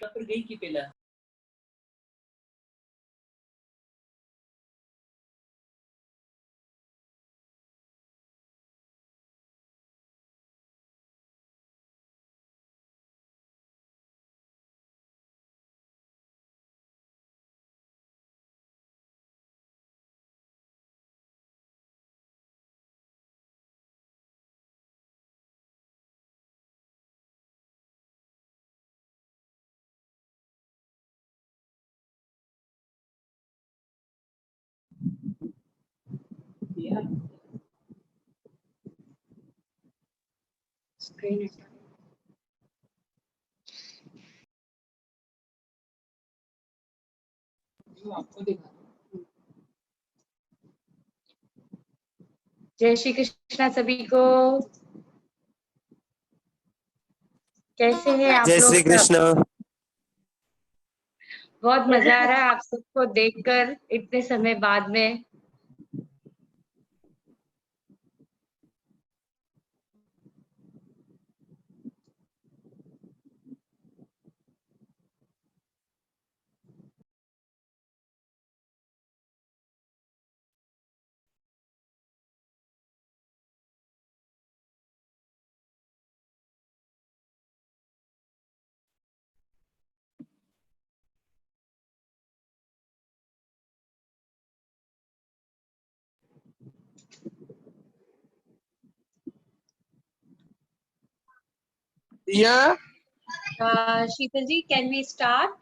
पर गई की पेला स्क्रीन आपको दिखा। जय श्री कृष्णा सभी को। कैसे हैं आप जय लोग श्री सब? कृष्ण। बहुत मजा आ रहा है आप सबको देखकर इतने समय बाद में। Yeah. Sheetal ji, can we start?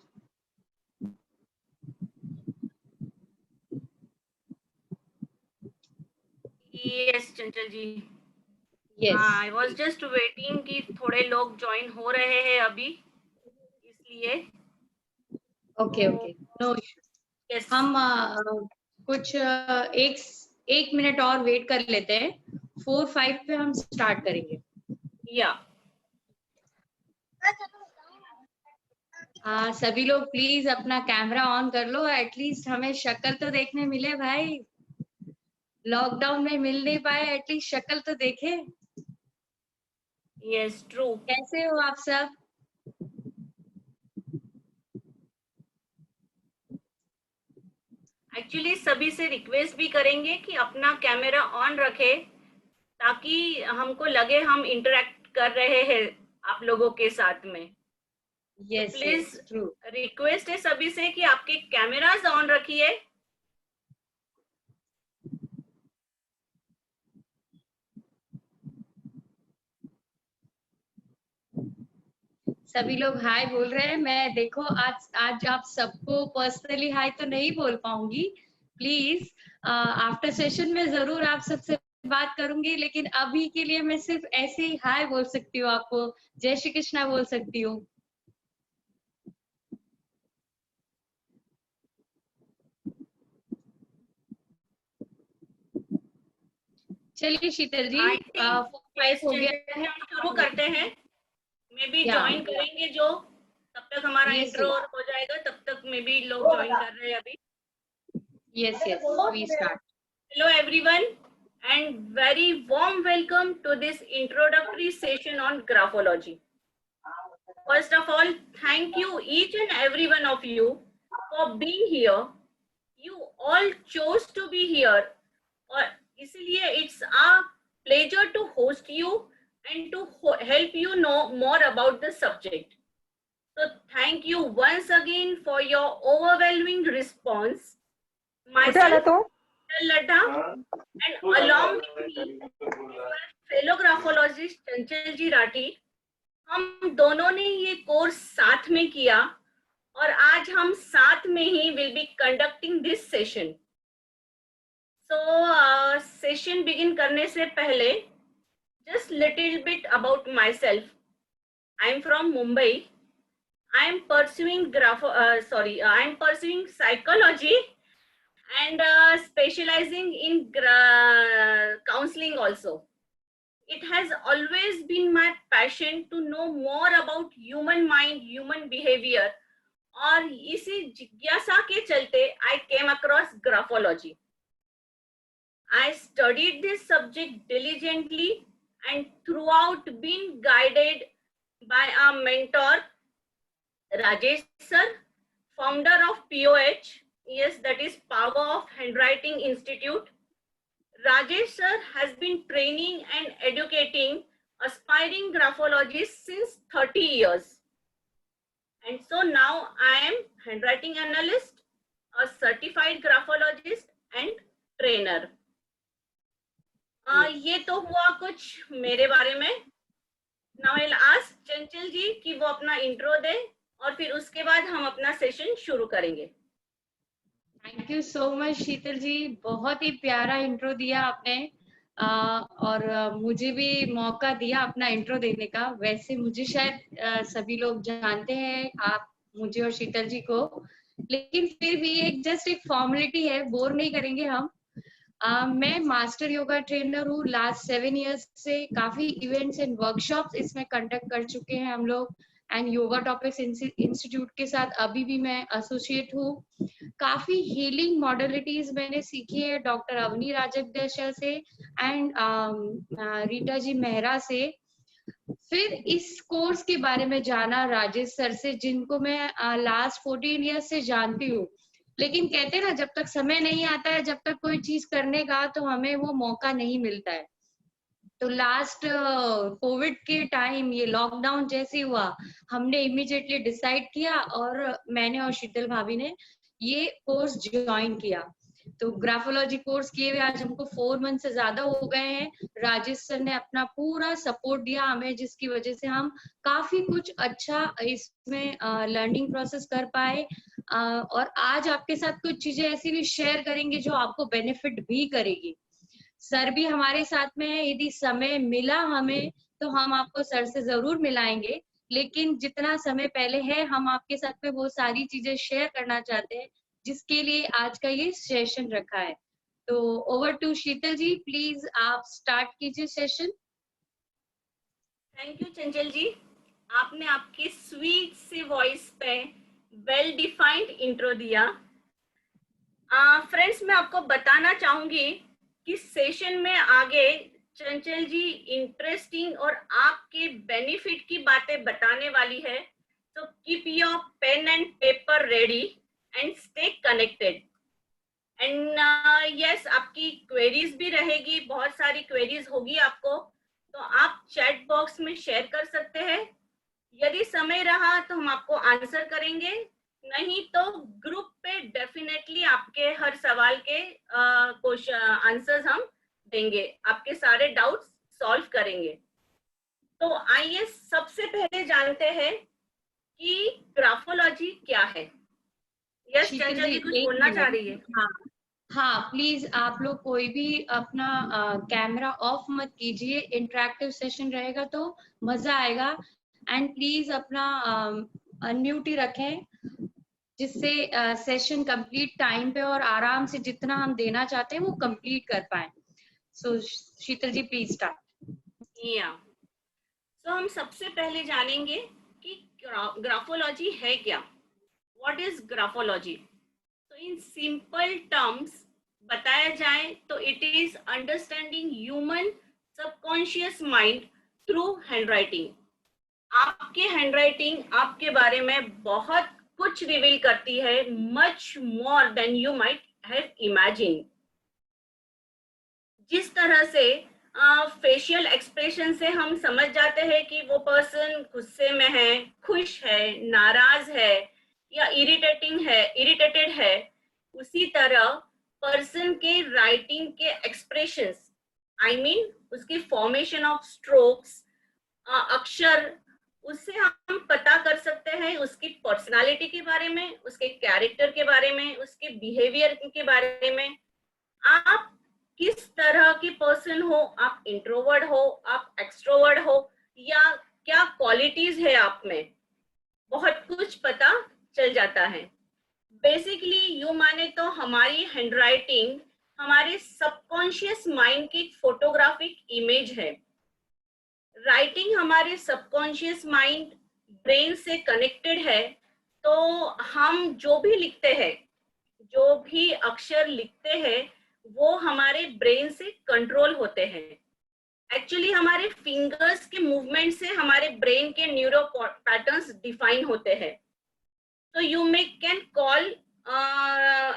Yes Chanchal ji. Yes. I was just waiting कि थोड़े लोग ज्वाइन हो रहे हैं अभी, इसलिए। Okay okay, no issue. Yes, हम कुछ एक मिनट और वेट कर लेते हैं। 4-5 पे हम स्टार्ट करेंगे। या सभी लोग प्लीज अपना कैमरा ऑन कर लो, एटलीस्ट हमें शक्ल तो देखने मिले भाई। लॉकडाउन में मिल नहीं पाए, एटलीस्ट शक्ल तो देखे। Yes true. कैसे हो आप सब? एक्चुअली सभी से रिक्वेस्ट भी करेंगे कि अपना कैमरा ऑन रखे, ताकि हमको लगे हम इंटरेक्ट कर रहे हैं आप लोगों के साथ में। Yes please true. रिक्वेस्ट है सभी से कि आपके कैमरास ऑन रखिए। सभी लोग हाय बोल रहे हैं। मैं देखो आज आप सबको पर्सनली हाय तो नहीं बोल पाऊंगी। प्लीज आफ्टर सेशन में जरूर आप सबसे बात करूंगी, लेकिन अभी के लिए मैं सिर्फ ऐसे ही हाय बोल सकती हूँ, आपको जय श्री कृष्णा बोल सकती हूँ। चलिए शीतल जी, आई थिंक 5 हो गया है। हम शुरू करते हैं। मे बी या ज्वाइन करेंगे जो, तब तक हमारा Yes, इंट्रो yes. हो जाएगा, तब तक मे बी लोग ज्वाइन कर रहे हैं अभी। Yes, we start. Hello everyone and very warm welcome to this introductory session on graphology. First of all, thank you each and every one of you for being here. You all chose to be here और इसलिए it's a pleasure to host you and to help you know more about the subject. So thank you once again for your overwhelming response. Myself, Ladha, and along with me, my fellow graphologist चंचल जी राठी, हम दोनों ने ये course साथ में किया और आज हम साथ में ही will be conducting this session. So session begin करने से पहले just little bit about myself. I am from Mumbai. I am pursuing I am pursuing psychology and specializing in counseling also. It has always been my passion to know more about human mind, human behavior. और इसी जिज्ञासा के चलते I came across graphology. I studied this subject diligently and throughout been guided by a mentor Rajesh sir, founder of POH, yes, that is Power of Handwriting Institute. Rajesh sir has been training and educating aspiring graphologists since 30 years. And so now I am handwriting analyst, a certified graphologist and trainer. ये तो हुआ कुछ मेरे बारे में. Now I'll ask चंचल जी कि वो अपना इंट्रो दे और फिर उसके बाद हम अपना सेशन शुरू करेंगे. थैंक यू सो मच शीतल जी, बहुत ही प्यारा इंट्रो दिया आपने और मुझे भी मौका दिया अपना इंट्रो देने का. वैसे मुझे शायद सभी लोग जानते हैं, आप मुझे और शीतल जी को, लेकिन फिर भी एक जस्ट एक फॉर्मेलिटी है, बोर नहीं करेंगे हम. मैं मास्टर योगा ट्रेनर हूँ. लास्ट 7 इयर्स से काफी इवेंट्स एंड वर्कशॉप्स इसमें कंडक्ट कर चुके हैं हम लोग. एंड योगा टॉपिक्स इंस्टीट्यूट के साथ अभी भी मैं एसोसिएट हूँ. काफी हीलिंग मॉडलिटीज मैंने सीखी है डॉक्टर अवनी राजगदेशा से एंड रीटा जी मेहरा से. फिर इस कोर्स के बारे में जाना राजेश सर से, जिनको मैं लास्ट 14 इयर्स से जानती हूँ. लेकिन कहते हैं ना, जब तक समय नहीं आता है, जब तक कोई चीज करने का, तो हमें वो मौका नहीं मिलता है. तो लास्ट कोविड के टाइम, ये लॉकडाउन जैसे हुआ, हमने इमीडिएटली डिसाइड किया और मैंने और शीतल भाभी ने ये कोर्स ज्वाइन किया. तो ग्राफोलॉजी कोर्स किए हुए आज हमको 4 मंथ से ज्यादा हो गए हैं. राजेश सर ने अपना पूरा सपोर्ट दिया हमें, जिसकी वजह से हम काफी कुछ अच्छा इसमें लर्निंग प्रोसेस कर पाए. और आज आपके साथ कुछ चीजें ऐसी भी शेयर करेंगे जो आपको बेनिफिट भी करेगी. सर भी हमारे साथ में है. यदि समय मिला हमें तो हम आपको सर से जरूर मिलाएंगे, लेकिन जितना समय पहले है, हम आपके साथ में वो सारी चीजें शेयर करना चाहते हैं जिसके लिए आज का ये सेशन रखा है. तो over to Sheetal ji, please आप स्टार्ट कीजिए session. Thank you Chanchal ji, आपने आपकी स्वीट सी वॉइस पे वेल डिफाइंड इंट्रो दिया. फ्रेंड्स, मैं आपको बताना चाहूंगी कि सेशन में आगे चंचल जी इंटरेस्टिंग और आपके बेनिफिट की बातें बताने वाली है. तो keep your pen and paper ready and stay connected. And yes, आपकी क्वेरीज भी रहेगी, बहुत सारी क्वेरीज होगी आपको, तो आप चैट बॉक्स में शेयर कर सकते हैं. यदि समय रहा तो हम आपको आंसर करेंगे, नहीं तो ग्रुप पे डेफिनेटली आपके हर सवाल के आंसर्स हम देंगे, आपके सारे डाउट्स सॉल्व करेंगे. तो आइए सबसे पहले जानते हैं कि ग्राफोलॉजी क्या है. यस, चंचल जी कुछ बोलना चाह रही है. हाँ, प्लीज आप लोग कोई भी अपना कैमरा ऑफ मत कीजिए. इंटरेक्टिव सेशन रहेगा तो मजा आएगा. एंड प्लीज अपना अनम्यूट ही रखें, जिससे सेशन कंप्लीट टाइम पे और आराम से जितना हम देना चाहते हैं वो कंप्लीट कर पाए. सो शीतल जी प्लीज स्टार्ट. या तो हम सबसे पहले जानेंगे कि ग्राफोलॉजी है क्या. What is graphology? तो इन सिंपल टर्म्स बताया जाए तो it is understanding human subconscious mind through handwriting. आपके हैंडराइटिंग आपके बारे में बहुत कुछ रिवील करती है, much more than you might have imagine. जिस तरह से फेशियल एक्सप्रेशन से हम समझ जाते हैं कि वो पर्सन गुस्से में है, खुश है, नाराज है या इरिटेटेड है, उसी तरह पर्सन के राइटिंग के एक्सप्रेशंस, आई मीन उसकी फॉर्मेशन ऑफ स्ट्रोक्स, अक्षर, उससे हम पता कर सकते हैं उसकी पर्सनालिटी के बारे में, उसके कैरेक्टर के बारे में, उसके बिहेवियर के बारे में. आप किस तरह की पर्सन हो, आप इंट्रोवर्ट हो, आप एक्सट्रोवर्ट हो, या क्या क्वालिटीज है आप में, बहुत कुछ पता चल जाता है. बेसिकली यू माने तो हमारी हैंडराइटिंग हमारे सबकॉन्शियस माइंड की फोटोग्राफिक इमेज है. राइटिंग हमारे सबकॉन्शियस माइंड ब्रेन से कनेक्टेड है. तो हम जो भी लिखते हैं, जो भी अक्षर लिखते हैं, वो हमारे ब्रेन से कंट्रोल होते हैं. एक्चुअली हमारे फिंगर्स के मूवमेंट से हमारे ब्रेन के न्यूरो पैटर्न्स डिफाइन होते हैं. तो यू मे कैन कॉल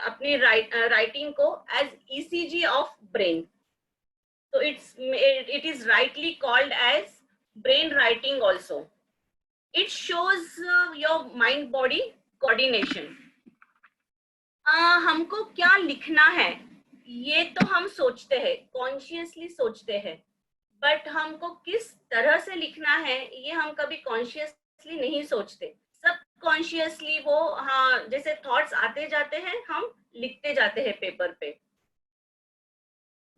अपनी राइटिंग को as ECG of brain. So it is rightly called as brain writing also. It shows your mind body coordination. हमको क्या लिखना है ये तो हम सोचते हैं, कॉन्शियसली सोचते हैं, बट हमको किस तरह से लिखना है ये हम कभी कॉन्शियसली नहीं सोचते. सब कॉन्शियसली वो, हाँ, जैसे थॉट्स आते जाते हैं हम लिखते जाते हैं पेपर पे.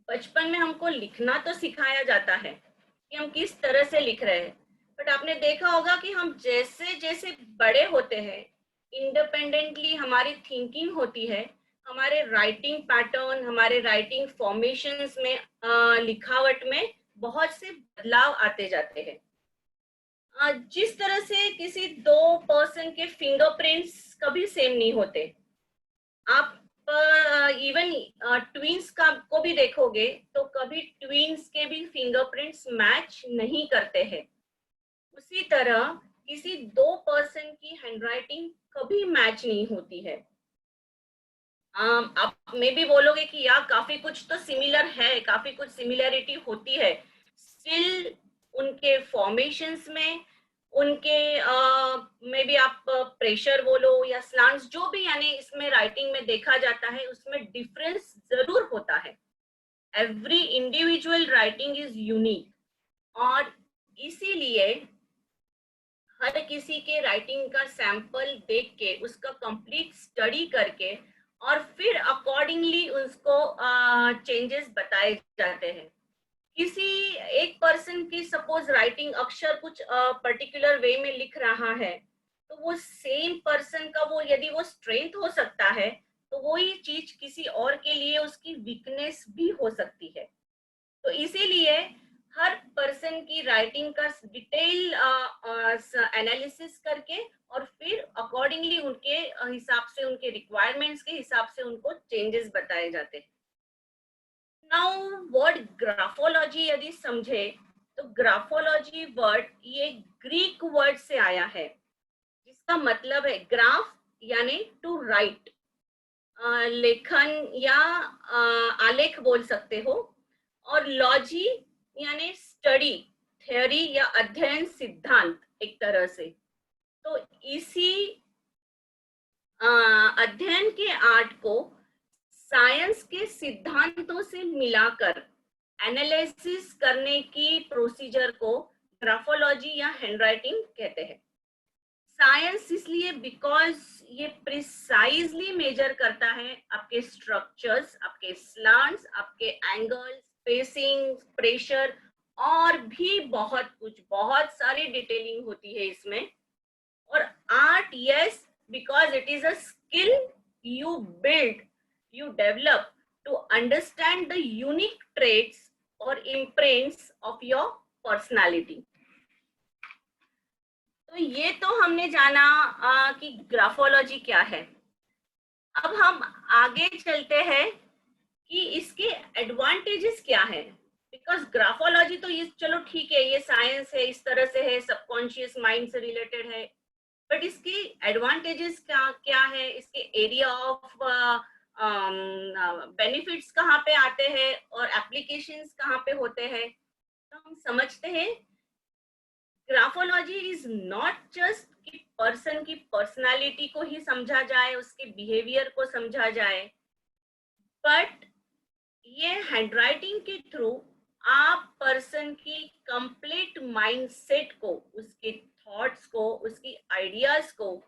बचपन में हमको लिखना तो सिखाया जाता है कि हम किस तरह से लिख रहे हैं, बट आपने देखा होगा कि हम जैसे जैसे बड़े होते हैं, इंडिपेंडेंटली हमारी थिंकिंग होती है, हमारे राइटिंग पैटर्न, हमारे राइटिंग फॉर्मेशंस में, लिखावट में बहुत से बदलाव आते जाते हैं. जिस तरह से किसी दो पर्सन के फिंगरप्रिंट्स कभी सेम नहीं होते. आप इवन ट्विंस का को भी देखोगे तो कभी ट्विंस के भी फिंगरप्रिंट्स मैच नहीं करते हैं. उसी तरह किसी दो पर्सन की हैंडराइटिंग कभी मैच नहीं होती है. आप में भी बोलोगे कि यार काफी कुछ तो सिमिलर है, काफी कुछ सिमिलरिटी होती है, स्टिल उनके फॉर्मेशंस में, उनके में भी आप प्रेशर बोलो या स्लांट्स, जो भी यानी इसमें राइटिंग में देखा जाता है उसमें डिफरेंस जरूर होता है. Every individual writing is unique और इसीलिए हर किसी के राइटिंग का सैंपल देख के उसका कंप्लीट स्टडी करके और फिर अकॉर्डिंगली उसको चेंजेस बताए जाते हैं. किसी एक पर्सन की सपोज राइटिंग अक्षर कुछ पर्टिकुलर वे में लिख रहा है तो वो सेम पर्सन का वो यदि वो स्ट्रेंथ हो सकता है तो वो ही चीज किसी और के लिए उसकी वीकनेस भी हो सकती है. तो इसीलिए हर पर्सन की राइटिंग का डिटेल एनालिसिस करके और फिर अकॉर्डिंगली उनके हिसाब से, उनके रिक्वायरमेंट्स के हिसाब से उनको चेंजेस बताए जाते हैं. नाउ वर्ड ग्राफोलॉजी यदि समझे तो ग्राफोलॉजी वर्ड ये ग्रीक वर्ड से आया है जिसका मतलब है ग्राफ यानी टू राइट, लेखन या आलेख बोल सकते हो, और लॉजी यानी स्टडी, थ्योरी या अध्ययन, सिद्धांत एक तरह से. तो इसी अध्ययन के आर्ट को साइंस के सिद्धांतों से मिलाकर एनालिसिस करने की प्रोसीजर को ग्राफोलॉजी या हैंडराइटिंग कहते हैं. साइंस इसलिए बिकॉज ये प्रिसाइजली मेजर करता है आपके स्ट्रक्चर्स, आपके स्लांट्स, आपके एंगल्स, स्पेसिंग, प्रेशर और भी बहुत कुछ, बहुत सारी डिटेलिंग होती है इसमें. और art yes because it is a skill you build, you develop to understand the unique traits or imprints of your personality. तो ये तो हमने जाना कि ग्राफोलॉजी क्या है. अब हम आगे चलते हैं कि इसके एडवांटेजेस क्या है. बिकॉज ग्राफोलॉजी तो ये चलो ठीक है, ये साइंस है, इस तरह से है, सबकॉन्शियस माइंड से रिलेटेड है, बट इसकी एडवांटेजेस क्या है, इसके एरिया ऑफ बेनिफिट्स कहाँ पे आते हैं और एप्लीकेशंस कहाँ पे होते हैं. तो हम समझते हैं ग्राफोलॉजी इज नॉट जस्ट कि पर्सन की पर्सनालिटी को ही समझा जाए, उसके बिहेवियर को समझा जाए, बट ये हैंडराइटिंग के थ्रू आप पर्सन की कंप्लीट माइंडसेट को, उसके थॉट्स को, उसकी आइडियाज को,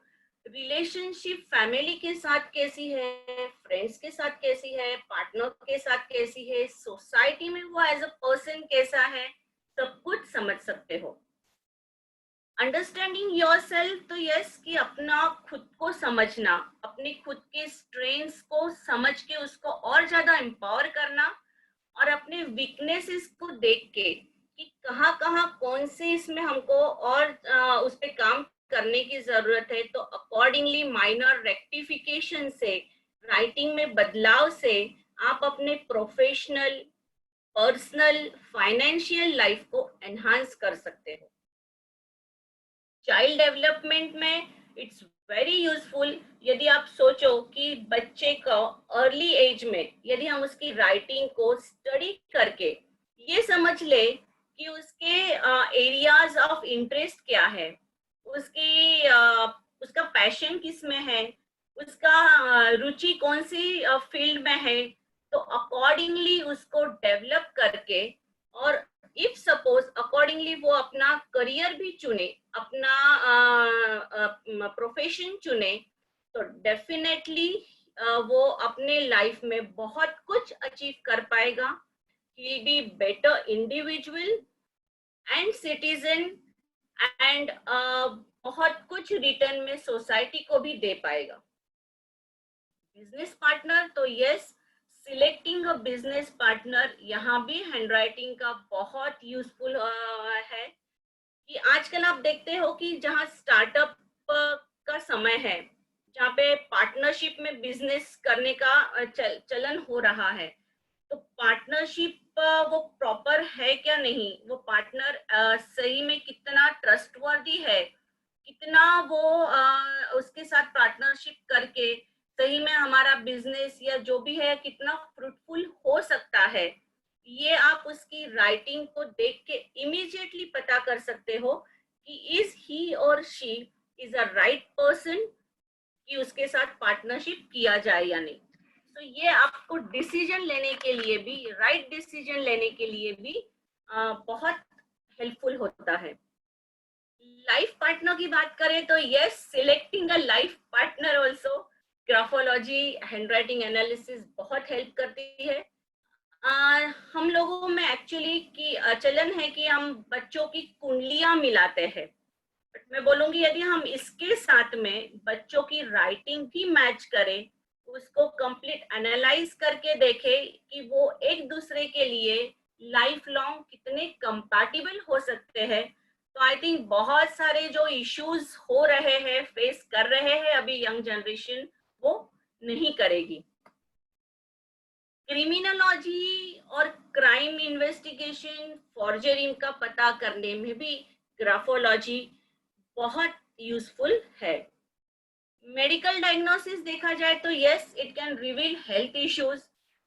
रिलेशनशिप फैमिली के साथ कैसी है, फ्रेंड्स के साथ कैसी है, पार्टनर के साथ कैसी है, सोसाइटी में वो एज अ पर्सन कैसा है, सब कुछ समझ सकते हो. अंडरस्टैंडिंग योरसेल्फ तो यस कि अपना खुद को समझना, अपने खुद के स्ट्रेंथ्स को समझ के उसको और ज्यादा एम्पावर करना और अपने वीकनेसेस को देख के कि कहाँ कहाँ कौन से इसमें हमको और उस पे काम करने की जरूरत है, तो अकॉर्डिंगली माइनर रेक्टिफिकेशन से, राइटिंग में बदलाव से आप अपने प्रोफेशनल, पर्सनल, फाइनेंशियल लाइफ को एनहांस कर सकते हो. चाइल्ड डेवलपमेंट में इट्स वेरी यूजफुल। यदि आप सोचो कि बच्चे को अर्ली एज में यदि हम उसकी राइटिंग को स्टडी करके ये समझ ले कि उसके एरियाज ऑफ इंटरेस्ट क्या है, उसकी उसका पैशन किस में है, उसका रुचि कौन सी फील्ड में है, तो अकॉर्डिंगली उसको डेवलप करके और इफ सपोज अकॉर्डिंगली वो अपना करियर भी चुने, अपना प्रोफेशन चुने, तो डेफिनेटली वो अपने लाइफ में बहुत कुछ अचीव कर पाएगा। he will be better individual and citizen and बहुत कुछ रिटर्न में सोसाइटी को भी दे पाएगा। बिजनेस पार्टनर, तो yes, selecting a business partner यहाँ भी हैंडराइटिंग का बहुत यूजफुल है कि आजकल आप देखते हो कि जहाँ स्टार्टअप का समय है, जहाँ पे पार्टनरशिप में बिजनेस करने का चलन हो रहा है, तो पार्टनरशिप वो प्रॉपर है क्या नहीं, वो पार्टनर सही में कितना ट्रस्टवर्दी है, कितना वो उसके साथ पार्टनरशिप करके सही में हमारा बिजनेस या जो भी है कितना फ्रूटफुल हो सकता है, ये आप उसकी राइटिंग को देख के इमीडिएटली पता कर सकते हो कि इज ही और she is a right person कि उसके साथ पार्टनरशिप किया जाए या नहीं। तो ये आपको डिसीजन लेने के लिए भी, राइट डिसीजन लेने के लिए भी बहुत हेल्पफुल होता है। लाइफ पार्टनर की बात करें तो yes, selecting a life partner also graphology handwriting analysis बहुत हेल्प करती है। हम लोगों में एक्चुअली की चलन है कि हम बच्चों की कुंडलियां मिलाते हैं, बट मैं बोलूंगी यदि हम इसके साथ में बच्चों की राइटिंग भी मैच करें, उसको कंप्लीट एनालाइज करके देखे कि वो एक दूसरे के लिए लाइफ लॉन्ग कितने कंपैटिबल हो सकते हैं, तो आई थिंक बहुत सारे जो इश्यूज हो रहे हैं, फेस कर रहे हैं अभी यंग जनरेशन, वो नहीं करेगी। क्रिमिनोलॉजी और क्राइम इन्वेस्टिगेशन, फॉर्जरी का पता करने में भी ग्राफोलॉजी बहुत यूजफुल है। मेडिकल डायग्नोसिस देखा जाए तो yes, it can reveal health issues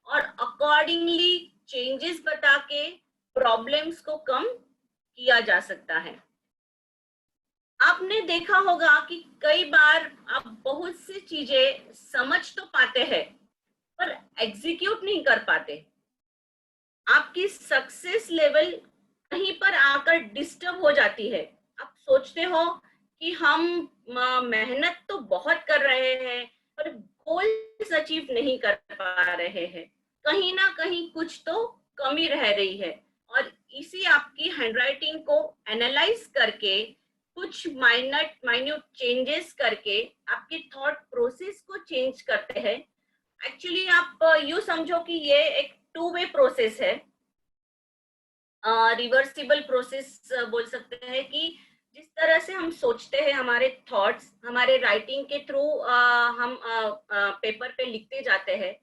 और अकॉर्डिंगली चेंजेस बता के प्रॉब्लम्स को कम किया जा सकता है। आपने देखा होगा कि कई बार आप बहुत सी चीजें समझ तो पाते हैं पर एग्जीक्यूट नहीं कर पाते, आपकी सक्सेस लेवल कहीं पर आकर डिस्टर्ब हो जाती है। आप सोचते हो कि हम मेहनत तो बहुत कर रहे हैं पर गोल्स अचीव नहीं कर पा रहे हैं, कहीं ना कहीं कुछ तो कमी रह रही है, और इसी आपकी हैंडराइटिंग को एनालाइज करके कुछ माइन्यूट चेंजेस करके आपके थॉट प्रोसेस को चेंज करते हैं। एक्चुअली आप यू समझो कि ये एक टू वे प्रोसेस है, रिवर्सिबल प्रोसेस बोल सकते हैं कि जिस तरह से हम सोचते हैं, हमारे थॉट्स हमारे राइटिंग के थ्रू हम पेपर पे लिखते जाते हैं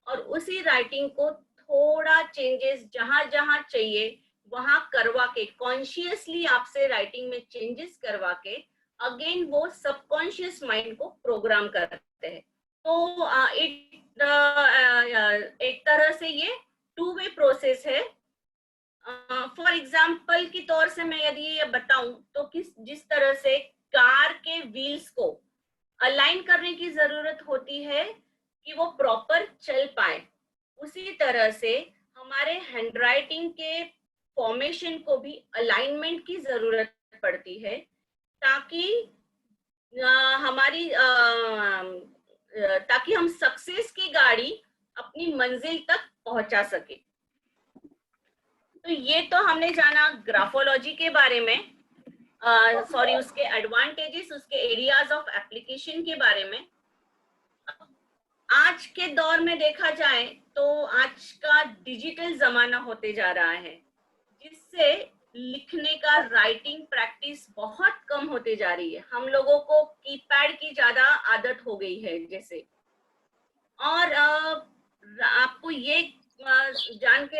और उसी राइटिंग को थोड़ा चेंजेस जहां जहां चाहिए वहां करवा के, कॉन्शियसली आपसे राइटिंग में चेंजेस करवा के अगेन वो सबकॉन्शियस माइंड को प्रोग्राम करते हैं। तो एक तरह से ये टू वे प्रोसेस है। फॉर एग्जाम्पल की तौर से मैं यदि ये बताऊं तो जिस तरह से कार के व्हील्स को अलाइन करने की जरूरत होती है कि वो प्रॉपर चल पाए, उसी तरह से हमारे हैंडराइटिंग के फॉर्मेशन को भी अलाइनमेंट की जरूरत पड़ती है ताकि हम सक्सेस की गाड़ी अपनी मंजिल तक पहुंचा सके। तो ये तो हमने जाना ग्राफोलॉजी के बारे में, उसके एडवांटेजेस, उसके एरियाज ऑफ एप्लीकेशन के बारे में। आज के दौर में देखा जाए तो आज का डिजिटल जमाना होते जा रहा है, जिससे लिखने का राइटिंग प्रैक्टिस बहुत कम होते जा रही है। हम लोगों को कीपैड की ज्यादा आदत हो गई है जैसे, और आपको ये जान के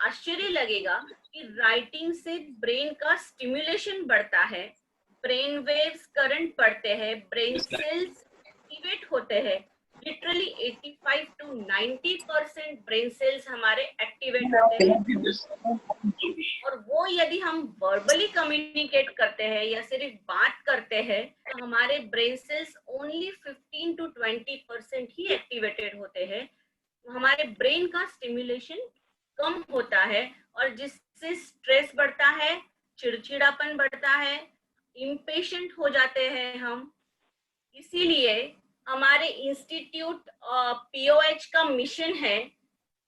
आश्चर्य लगेगा कि राइटिंग से ब्रेन का स्टिमुलेशन बढ़ता है, ब्रेन वेव्स करंट पड़ते हैं, ब्रेन सेल्स एक्टिवेट होते हैं। लिटरली 85 to 90% ब्रेन सेल्स हमारे एक्टिवेट होते हैं, और वो यदि हम वर्बली कम्युनिकेट करते हैं या सिर्फ बात करते हैं तो हमारे brain cells only 15 to 20% he activated होते हैं। हमारे ब्रेन का स्टिमुलेशन कम होता है और जिससे स्ट्रेस बढ़ता है, चिड़चिड़ापन बढ़ता है, इम्पेशेंट हो जाते हैं हम। इसीलिए हमारे इंस्टीट्यूट पीओएच का मिशन है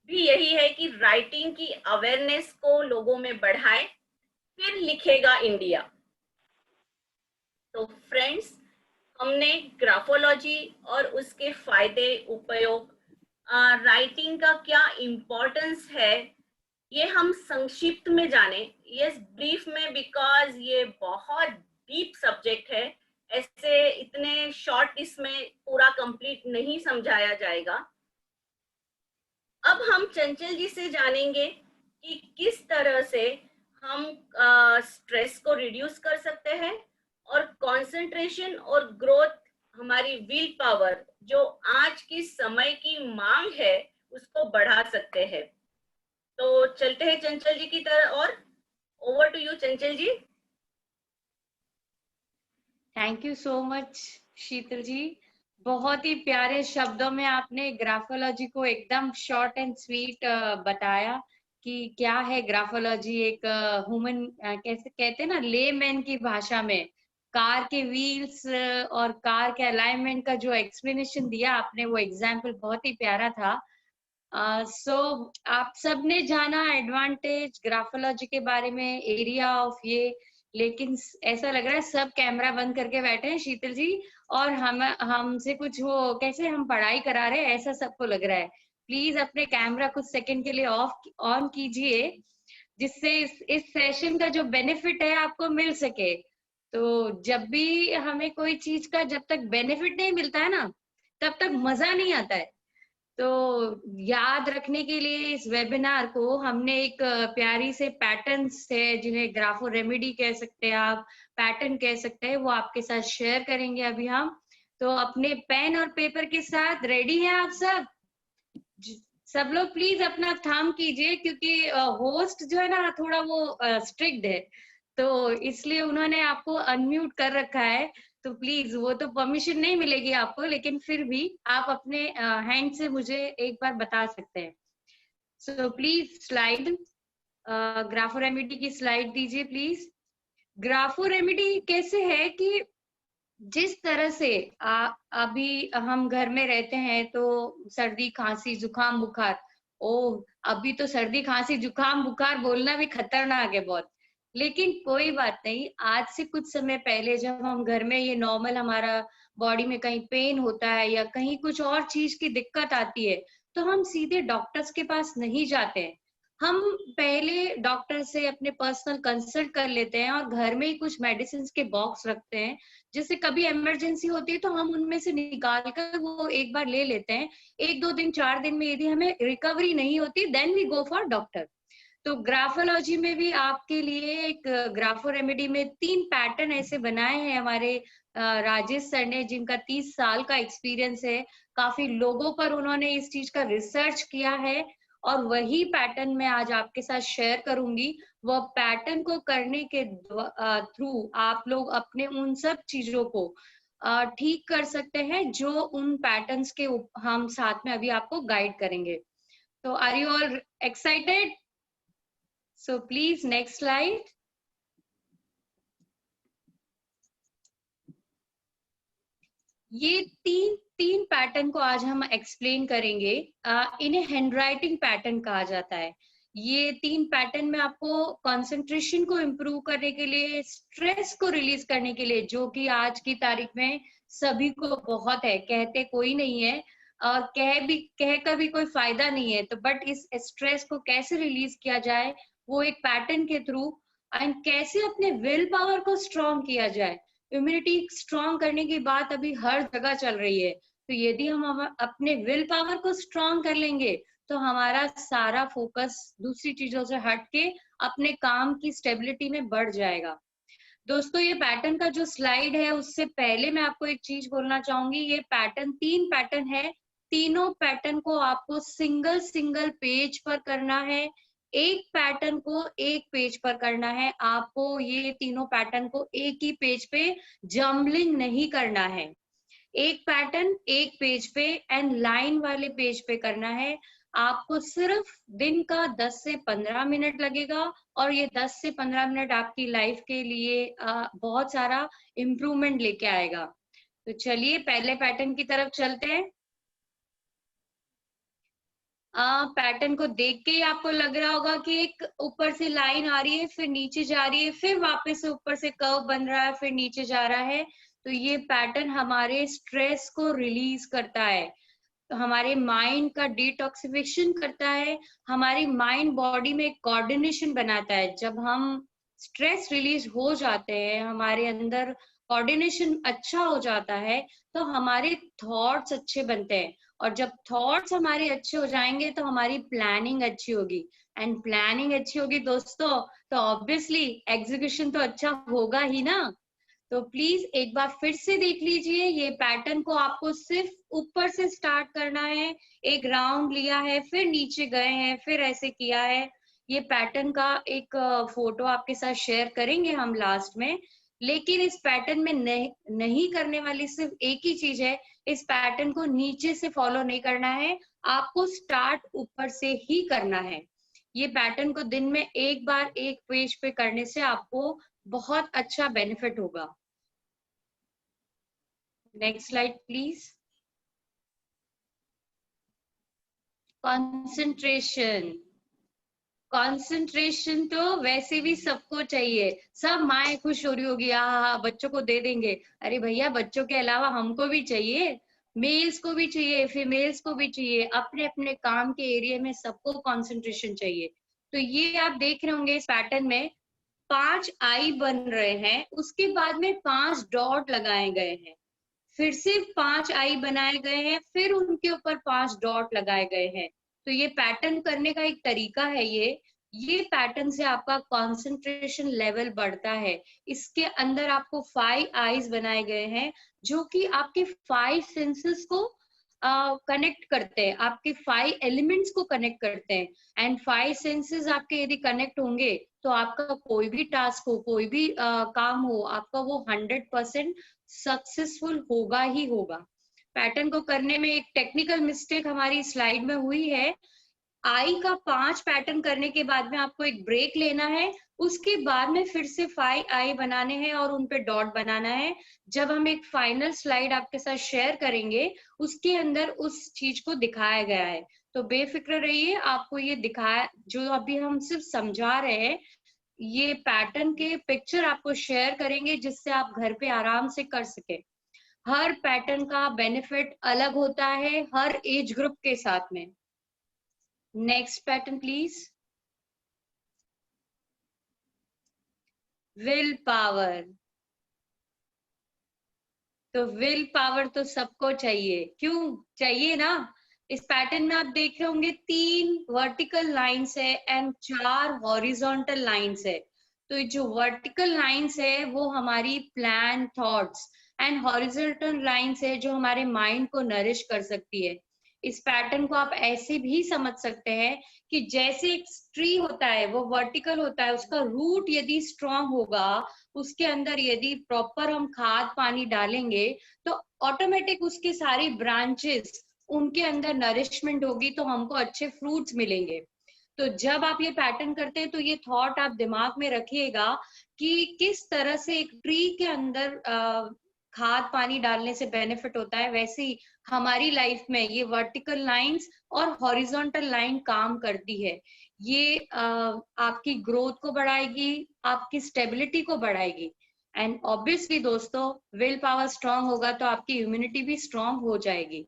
भी यही है कि राइटिंग की अवेयरनेस को लोगों में बढ़ाए, फिर लिखेगा इंडिया। तो फ्रेंड्स, हमने ग्राफोलॉजी और उसके फायदे, उपयोग, राइटिंग का क्या इम्पोर्टेंस है, ये हम संक्षिप्त में जाने। यस, ब्रीफ में, बिकॉज ये बहुत डीप सब्जेक्ट है, ऐसे इतने शॉर्ट इसमें पूरा कंप्लीट नहीं समझाया जाएगा। अब हम चंचल जी से जानेंगे कि किस तरह से हम स्ट्रेस को रिड्यूस कर सकते हैं और कंसंट्रेशन और ग्रोथ, हमारी विल पावर जो आज की समय की मांग है उसको बढ़ा सकते हैं। तो चलते हैं चंचल जी की तरफ, और over to you Chanchal ji. Thank you so much शीतल जी, बहुत ही प्यारे शब्दों में आपने ग्राफोलॉजी को एकदम शॉर्ट एंड स्वीट बताया कि क्या है ग्राफोलॉजी। एक ह्यूमन कैसे कहते हैं ना, लेमैन की भाषा में कार के व्हील्स और कार के अलाइनमेंट का जो एक्सप्लेनेशन दिया आपने, वो एग्जाम्पल बहुत ही प्यारा था। सो आप सबने जाना एडवांटेज ग्राफोलॉजी के बारे में, एरिया ऑफ ये, लेकिन ऐसा लग रहा है सब कैमरा बंद करके बैठे हैं शीतल जी, और हमसे कुछ वो कैसे हम पढ़ाई करा रहे हैं ऐसा सबको लग रहा है। प्लीज अपने कैमरा कुछ सेकंड के लिए ऑन कीजिए, जिससे इस सेशन का जो बेनिफिट है आपको मिल सके। तो जब भी हमें कोई चीज का जब तक बेनिफिट नहीं मिलता है ना, तब तक मजा नहीं आता है। तो याद रखने के लिए इस वेबिनार को हमने एक प्यारी से पैटर्न्स है, जिन्हें ग्राफो रेमेडी कह सकते हैं आप, पैटर्न कह सकते हैं, वो आपके साथ शेयर करेंगे अभी हम। तो अपने पेन और पेपर के साथ रेडी हैं आप सब? सब लोग प्लीज अपना थंब कीजिए, क्योंकि होस्ट जो है ना थोड़ा वो स्ट्रिक्ट है, तो इसलिए उन्होंने आपको अनम्यूट कर रखा है। तो प्लीज, वो तो परमिशन नहीं मिलेगी आपको, लेकिन फिर भी आप अपने हैंड से मुझे एक बार बता सकते हैं। सो प्लीज स्लाइड, ग्राफो रेमेडी की स्लाइड दीजिए प्लीज। ग्राफो रेमेडी कैसे है कि जिस तरह से अभी हम घर में रहते हैं तो सर्दी खांसी जुकाम बुखार, ओ अभी तो सर्दी खांसी जुकाम बुखार बोलना भी खतरनाक है बहुत, लेकिन कोई बात नहीं। आज से कुछ समय पहले जब हम घर में ये नॉर्मल हमारा बॉडी में कहीं पेन होता है या कहीं कुछ और चीज की दिक्कत आती है, तो हम सीधे डॉक्टर्स के पास नहीं जाते हैं। हम पहले डॉक्टर से अपने पर्सनल कंसल्ट कर लेते हैं और घर में ही कुछ मेडिसिन के बॉक्स रखते हैं, जिससे कभी इमरजेंसी होती है तो हम उनमें से निकाल कर वो एक बार ले लेते हैं। 1-2 दिन 4 दिन में यदि हमें रिकवरी नहीं होती, then we go for doctor. तो ग्राफोलॉजी में भी आपके लिए एक ग्राफो रेमेडी में 3 पैटर्न ऐसे बनाए हैं हमारे राजेश सर ने, जिनका 30 साल का एक्सपीरियंस है। काफी लोगों पर उन्होंने इस चीज का रिसर्च किया है, और वही पैटर्न मैं आज आपके साथ शेयर करूंगी। वह पैटर्न को करने के थ्रू आप लोग अपने उन सब चीजों को ठीक कर सकते हैं जो उन पैटर्न्स के हम साथ में अभी आपको गाइड करेंगे। तो are you all excited? So please next slide. ये तीन पैटर्न को आज हम एक्सप्लेन करेंगे। इन्हें हैंडराइटिंग पैटर्न कहा जाता है। ये 3 पैटर्न में आपको कंसंट्रेशन को इम्प्रूव करने के लिए, स्ट्रेस को रिलीज करने के लिए, जो कि आज की तारीख में सभी को बहुत है, कहते कोई नहीं है और कहकर भी कोई फायदा नहीं है। तो बट इस स्ट्रेस को कैसे रिलीज किया जाए, वो एक पैटर्न के थ्रू, एंड कैसे अपने विल पावर को स्ट्रॉन्ग किया जाए। इम्यूनिटी स्ट्रॉन्ग करने की बात अभी हर जगह चल रही है, तो यदि हम अपने विल पावर को स्ट्रॉन्ग कर लेंगे तो हमारा सारा फोकस दूसरी चीजों से हट के अपने काम की स्टेबिलिटी में बढ़ जाएगा। दोस्तों ये पैटर्न का जो स्लाइड है उससे पहले मैं आपको एक चीज बोलना चाहूंगी, ये पैटर्न 3 पैटर्न है, तीनों पैटर्न को आपको सिंगल सिंगल पेज पर करना है, एक पैटर्न को एक पेज पर करना है। आपको ये तीनों पैटर्न को एक ही पेज पे जम्बलिंग नहीं करना है, एक पैटर्न एक पेज पे एंड लाइन वाले पेज पे करना है। आपको सिर्फ दिन का 10 से 15 मिनट लगेगा और ये 10 से 15 मिनट आपकी लाइफ के लिए बहुत सारा इम्प्रूवमेंट लेके आएगा। तो चलिए पहले पैटर्न की तरफ चलते हैं। पैटर्न को देख के ही आपको लग रहा होगा कि एक ऊपर से लाइन आ रही है, फिर नीचे जा रही है, फिर वापस से ऊपर से कर्व बन रहा है, फिर नीचे जा रहा है। तो ये पैटर्न हमारे स्ट्रेस को रिलीज करता है, तो हमारे माइंड का डिटॉक्सिफिकेशन करता है, हमारी माइंड बॉडी में कोऑर्डिनेशन बनाता है। जब हम स्ट्रेस रिलीज हो जाते हैं, हमारे अंदर कोऑर्डिनेशन अच्छा हो जाता है, तो हमारे थॉट्स अच्छे बनते हैं, और जब थॉट्स हमारे अच्छे हो जाएंगे तो हमारी प्लानिंग अच्छी होगी, एंड प्लानिंग अच्छी होगी दोस्तों तो ऑब्वियसली एग्जीक्यूशन तो अच्छा होगा ही ना। तो प्लीज एक बार फिर से देख लीजिए, ये पैटर्न को आपको सिर्फ ऊपर से स्टार्ट करना है, एक राउंड लिया है, फिर नीचे गए हैं, फिर ऐसे किया है। ये पैटर्न का एक फोटो आपके साथ शेयर करेंगे हम लास्ट में, लेकिन इस पैटर्न में नहीं करने वाली सिर्फ एक ही चीज है, इस पैटर्न को नीचे से फॉलो नहीं करना है, आपको स्टार्ट ऊपर से ही करना है। ये पैटर्न को दिन में एक बार एक पेज पे करने से आपको बहुत अच्छा बेनिफिट होगा। Next slide please. Concentration, concentration तो वैसे भी सबको चाहिए, सब माएँ खुश हो रही होगी, हाँ बच्चों को दे देंगे। अरे भैया बच्चों के अलावा हमको भी चाहिए, मेल्स को भी चाहिए, फीमेल्स को भी चाहिए, अपने अपने काम के एरिया में सबको कंसंट्रेशन चाहिए। तो ये आप देख रहे होंगे इस पैटर्न में 5 आई बन रहे हैं, उसके बाद में 5 डॉट लगाए गए हैं, फिर से 5 आई बनाए गए हैं, फिर उनके ऊपर 5 डॉट लगाए गए हैं। तो ये पैटर्न करने का एक तरीका है, ये पैटर्न से आपका कंसंट्रेशन लेवल बढ़ता है। इसके अंदर आपको 5 आईज बनाए गए हैं जो कि आपके 5 सेंसेस को कनेक्ट करते हैं, आपके 5 एलिमेंट्स को कनेक्ट करते हैं, एंड 5 सेंसेस आपके यदि कनेक्ट होंगे तो आपका कोई भी टास्क हो, कोई भी काम हो, आपका वो 100% सक्सेसफुल होगा ही होगा। पैटर्न को करने में एक टेक्निकल मिस्टेक हमारी स्लाइड में हुई है। आई का 5 पैटर्न करने के बाद में आपको एक ब्रेक लेना है, उसके बाद में फिर से 5 आई बनाने हैं और उन पे डॉट बनाना है। जब हम एक फाइनल स्लाइड आपके साथ शेयर करेंगे उसके अंदर उस चीज को दिखाया गया है, तो बेफिक्र रहिए, आपको ये दिखाया जो अभी हम सिर्फ समझा रहे हैं, ये पैटर्न के पिक्चर आपको शेयर करेंगे जिससे आप घर पे आराम से कर सके। हर पैटर्न का बेनिफिट अलग होता है हर एज ग्रुप के साथ में। Next pattern please. Will power, तो विल पावर तो सबको चाहिए, क्यों चाहिए ना। इस पैटर्न में आप देख रहे होंगे 3 वर्टिकल लाइंस है एंड 4 हॉरिजॉन्टल लाइंस है। तो ये जो वर्टिकल लाइंस है वो हमारी plan thoughts, and horizontal lines है जो हमारे माइंड को नरिश कर सकती है। इस पैटर्न को आप ऐसे भी समझ सकते हैं कि जैसे एक ट्री होता है वो वर्टिकल होता है, उसका रूट यदि स्ट्रॉन्ग होगा, उसके अंदर यदि प्रॉपर हम खाद पानी डालेंगे तो ऑटोमेटिक उसके सारी ब्रांचेस उनके अंदर नरिशमेंट होगी, तो हमको अच्छे फ्रूट्स मिलेंगे। तो जब आप ये पैटर्न करते हैं तो ये थॉट आप दिमाग में रखिएगा कि किस तरह से एक ट्री के अंदर खाद पानी डालने से बेनिफिट होता है, वैसे ही हमारी लाइफ में ये वर्टिकल लाइंस और हॉरिजॉन्टल लाइन काम करती है। ये आपकी ग्रोथ को बढ़ाएगी, आपकी स्टेबिलिटी को बढ़ाएगी, एंड ऑब्वियसली दोस्तों विल पावर स्ट्रांग होगा तो आपकी इम्यूनिटी भी स्ट्रांग हो जाएगी।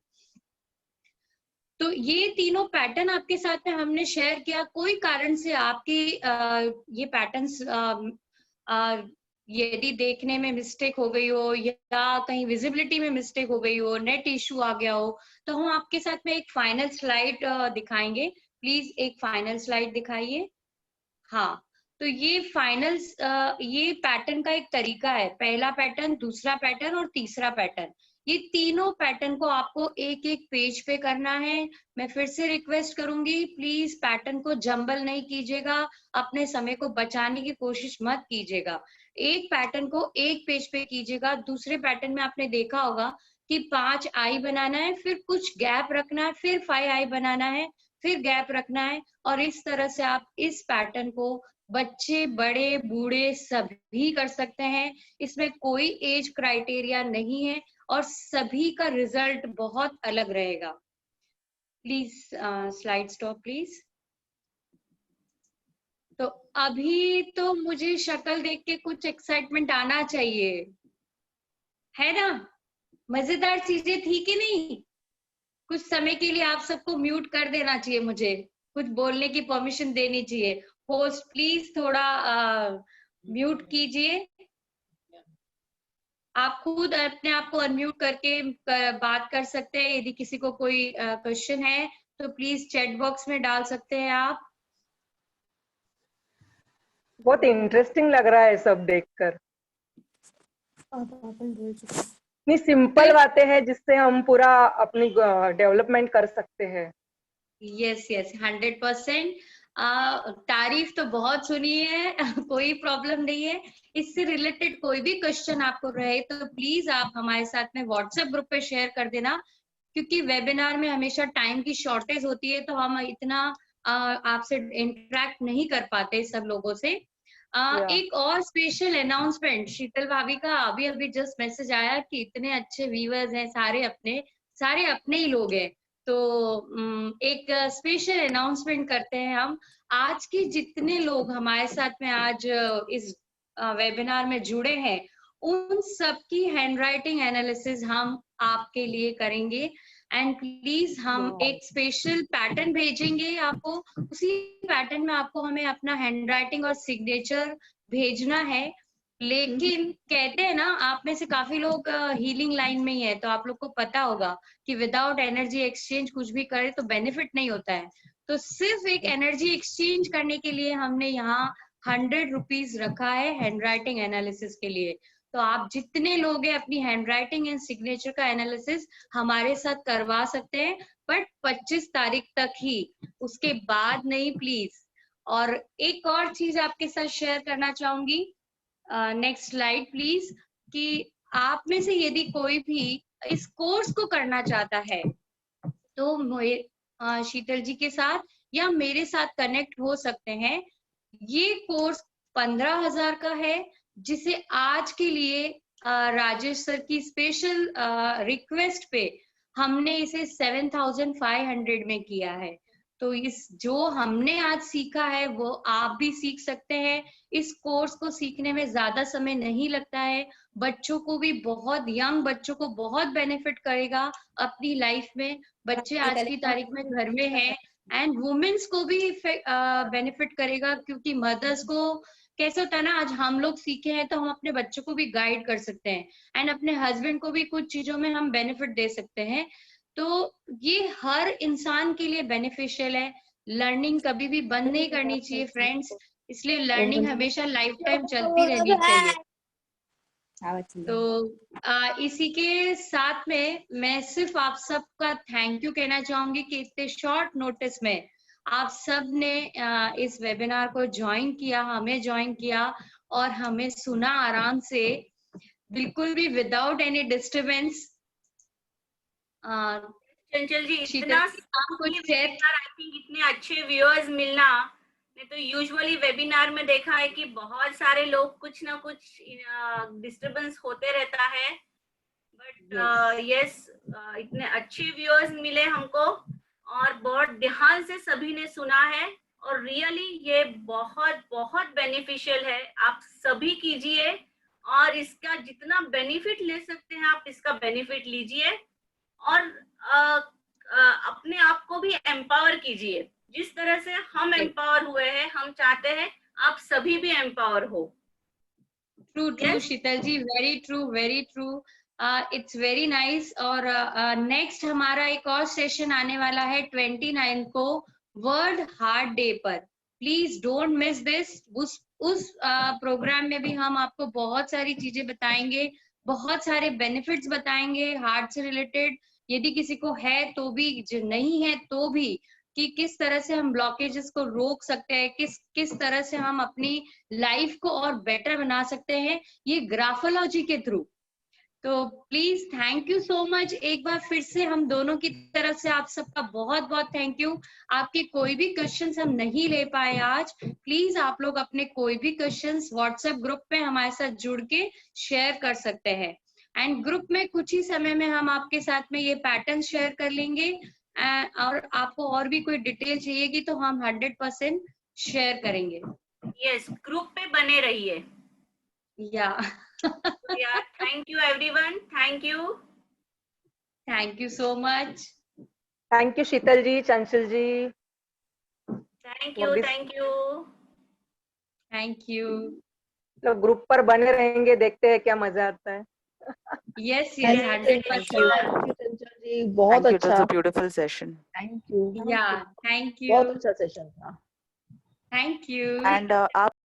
तो ये तीनों पैटर्न आपके साथ में हमने शेयर किया। कोई कारण से आपके ये पैटर्न्स यदि देखने में मिस्टेक हो गई हो या कहीं विजिबिलिटी में मिस्टेक हो गई हो, नेट इश्यू आ गया हो, तो हम आपके साथ में एक फाइनल स्लाइड दिखाएंगे। प्लीज एक फाइनल स्लाइड दिखाइए। हाँ, तो ये फाइनल ये पैटर्न का एक तरीका है, पहला पैटर्न, दूसरा पैटर्न और तीसरा पैटर्न। ये तीनों पैटर्न को आपको एक एक पेज पे करना है। मैं फिर से रिक्वेस्ट करूंगी, प्लीज पैटर्न को जंबल नहीं कीजिएगा, अपने समय को बचाने की कोशिश मत कीजिएगा। एक पैटर्न को एक पेज पे कीजिएगा। दूसरे पैटर्न में आपने देखा होगा कि 5 आई बनाना है, फिर कुछ गैप रखना है, फिर 5 आई बनाना है, फिर गैप रखना है, और इस तरह से आप इस पैटर्न को बच्चे, बड़े, बूढ़े सभी कर सकते हैं। इसमें कोई एज क्राइटेरिया नहीं है और सभी का रिजल्ट बहुत अलग रहेगा। Please slide stop please. तो अभी तो मुझे शक्ल देख के कुछ एक्साइटमेंट आना चाहिए, है ना? मजेदार चीजें थी कि नहीं? कुछ समय के लिए आप सबको म्यूट कर देना चाहिए, मुझे कुछ बोलने की परमिशन देनी चाहिए। होस्ट प्लीज थोड़ा म्यूट कीजिए। आप खुद अपने आप को अनम्यूट करके बात कर सकते हैं। यदि किसी को कोई क्वेश्चन है तो प्लीज चैट बॉक्स में डाल सकते हैं आप। बहुत इंटरेस्टिंग लग रहा है सब देखकर। इतनी सिंपल बातें हैं जिससे हम पूरा अपनी डेवलपमेंट कर सकते हैं। Yes yes 100%। तारीफ तो बहुत सुनी है कोई प्रॉब्लम नहीं है। इससे रिलेटेड कोई भी क्वेश्चन आपको रहे तो प्लीज आप हमारे साथ में व्हाट्सएप ग्रुप पे शेयर कर देना, क्योंकि वेबिनार में हमेशा टाइम की शॉर्टेज होती है, तो हम इतना आपसे इंटरेक्ट नहीं कर पाते सब लोगों से। एक और स्पेशल अनाउंसमेंट, शीतल भाभी का अभी अभी जस्ट मैसेज आया कि इतने अच्छे व्यूअर्स हैं, सारे अपने ही लोग हैं। तो एक स्पेशल अनाउंसमेंट करते हैं हम। आज के जितने लोग हमारे साथ में आज इस वेबिनार में जुड़े हैं, उन सबकी हैंडराइटिंग एनालिसिस हम आपके लिए करेंगे। एंड प्लीज हम एक स्पेशल पैटर्न भेजेंगे आपको। उसी पैटर्न में आपको हमें अपना हैंडराइटिंग और सिग्नेचर भेजना है। लेकिन कहते हैं ना, आप में से काफी लोग हीलिंग लाइन में ही है, तो आप लोग को पता होगा कि विदाउट एनर्जी एक्सचेंज कुछ भी करे तो बेनिफिट नहीं होता है। तो सिर्फ एक एनर्जी एक्सचेंज करने के लिए हमने यहाँ 100 रुपीज रखा है हैंडराइटिंग एनालिसिस के लिए। तो आप जितने लोग हैं अपनी हैंडराइटिंग एंड सिग्नेचर का एनालिसिस हमारे साथ करवा सकते हैं, बट 25 तारीख तक ही, उसके बाद नहीं प्लीज। और एक और चीज आपके साथ शेयर करना चाहूंगी, नेक्स्ट स्लाइड प्लीज, कि आप में से यदि कोई भी इस कोर्स को करना चाहता है तो शीतल जी के साथ या मेरे साथ कनेक्ट हो सकते हैं। ये कोर्स 15,000 का है, जिसे आज के लिए राजेश सर की स्पेशल रिक्वेस्ट पे हमने इसे 7,500 में किया है। तो इस जो हमने आज सीखा है वो आप भी सीख सकते हैं। इस कोर्स को सीखने में ज्यादा समय नहीं लगता है। बच्चों को भी, बहुत यंग बच्चों को बहुत बेनिफिट करेगा अपनी लाइफ में। बच्चे आज की तारीख में घर में हैं, एंड वुमेन्स को भी बेनिफिट करेगा, क्योंकि मदर्स को कैसे होता है ना, आज हम लोग सीखे हैं तो हम अपने बच्चों को भी गाइड कर सकते हैं, एंड अपने हस्बैंड को भी कुछ चीजों में हम बेनिफिट दे सकते हैं। तो ये हर इंसान के लिए बेनिफिशियल है। लर्निंग कभी भी बंद नहीं करनी चाहिए फ्रेंड्स, इसलिए लर्निंग हमेशा लाइफ टाइम चलती रहनी चाहिए। तो इसी के साथ में मैं सिर्फ आप सबका थैंक यू कहना चाहूंगी कि इतने शॉर्ट नोटिस में आप सब ने इस वेबिनार को ज्वाइन किया, हमें ज्वाइन किया और हमें सुना आराम से, बिल्कुल भी विदाउट एनी डिस्टर्बेंस। चंचल जी, इतना आई थिंक इतने अच्छे व्यूअर्स मिलना, नहीं तो यूजुअली वेबिनार में देखा है कि बहुत सारे लोग कुछ ना कुछ डिस्टरबेंस होते रहता है, बट यस इतने अच्छे व्यूअर्स मिले हमको और बहुत ध्यान से सभी ने सुना है, और रियली ये बहुत बहुत बेनिफिशियल है। आप सभी कीजिए और इसका जितना बेनिफिट ले सकते हैं आप इसका बेनिफिट लीजिए, और अपने आप को भी एम्पावर कीजिए। जिस तरह से हम एम्पावर हुए हैं, हम चाहते हैं आप सभी भी एम्पावर हो। True true Sheetal ji, very true very true, it's very nice. और नेक्स्ट हमारा एक और सेशन आने वाला है 29 को, वर्ल्ड हार्ट डे पर। Please don't miss this. उस प्रोग्राम में भी हम आपको बहुत सारी चीजें बताएंगे, बहुत सारे बेनिफिट्स बताएंगे हार्ट से रिलेटेड, यदि किसी को है तो भी, जो नहीं है तो भी, कि किस तरह से हम ब्लॉकेजेस को रोक सकते हैं, किस तरह से हम अपनी लाइफ को और बेटर बना सकते हैं, ये ग्राफोलॉजी के थ्रू। तो please thank you so much. एक बार फिर से हम दोनों की तरफ से आप सबका बहुत बहुत थैंक यू। आपके कोई भी क्वेश्चंस हम नहीं ले पाए आज, प्लीज आप लोग अपने कोई भी क्वेश्चंस व्हाट्सएप ग्रुप पे हमारे साथ जुड़ के शेयर कर सकते हैं। एंड ग्रुप में कुछ ही समय में हम आपके साथ में ये पैटर्न शेयर कर लेंगे। और आपको और भी कोई डिटेल चाहिएगी तो हम 100% शेयर करेंगे। यस, ग्रुप पे बने रहिए। या Yeah, thank you everyone. Thank you. Thank you so much. Thank you Sheetal ji, Chanchal ji. Thank you. Ladies- Thank you. Thank you. तो ग्रुप पर बने रहेंगे, देखते हैं क्या मजा आता है। Yes yes 100%। चंचल जी, बहुत Thank you. It was अच्छा। a beautiful session. Thank you. या थैंक यू। बहुत अच्छा सेशन था। Thank you. And आप